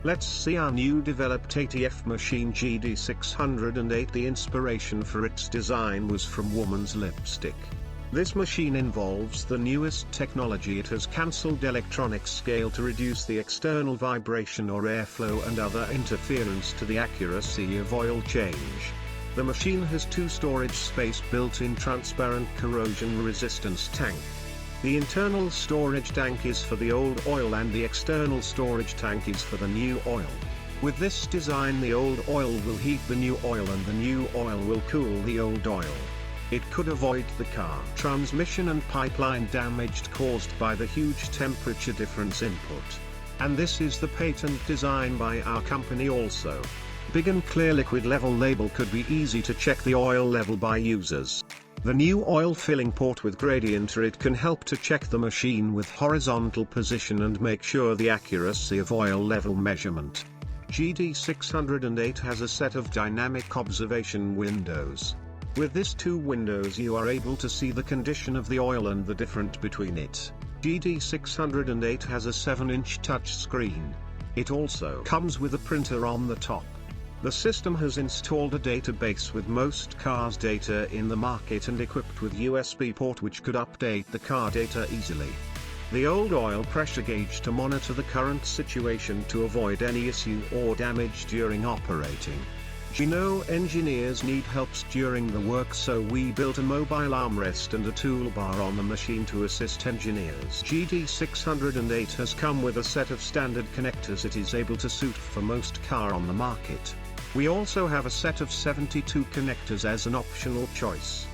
Let's see our new developed ATF machine GD-608. The inspiration for its design was from woman's lipstick. This machine involves the newest technology. It has cancelled electronic scale to reduce the external vibration or airflow and other interference to the accuracy of oil change. The machine has two storage space built-in transparent corrosion resistance tank. The internal storage tank is for the old oil and the external storage tank is for the new oil. With this design, the old oil will heat the new oil and the new oil will cool the old oil. It could avoid the car transmission and pipeline damage caused by the huge temperature difference input. And this is the patent design by our company also. Big and clear liquid level label could be easy to check the oil level by users. The new oil filling port with gradienter, it can help to check the machine with horizontal position and make sure the accuracy of oil level measurement. GD-608 has a set of dynamic observation windows. With these two windows you are able to see the condition of the oil and the difference between it. GD-608 has a 7-inch touch screen. It also comes with a printer on the top. The system has installed a database with most cars' data in the market and equipped with USB port which could update the car data easily. The old oil pressure gauge to monitor the current situation to avoid any issue or damage during operating. Engineers need helps during the work, so we built a mobile armrest and a toolbar on the machine to assist engineers. GD-608 has come with a set of standard connectors. It is able to suit for most car on the market. We also have a set of 72 connectors as an optional choice.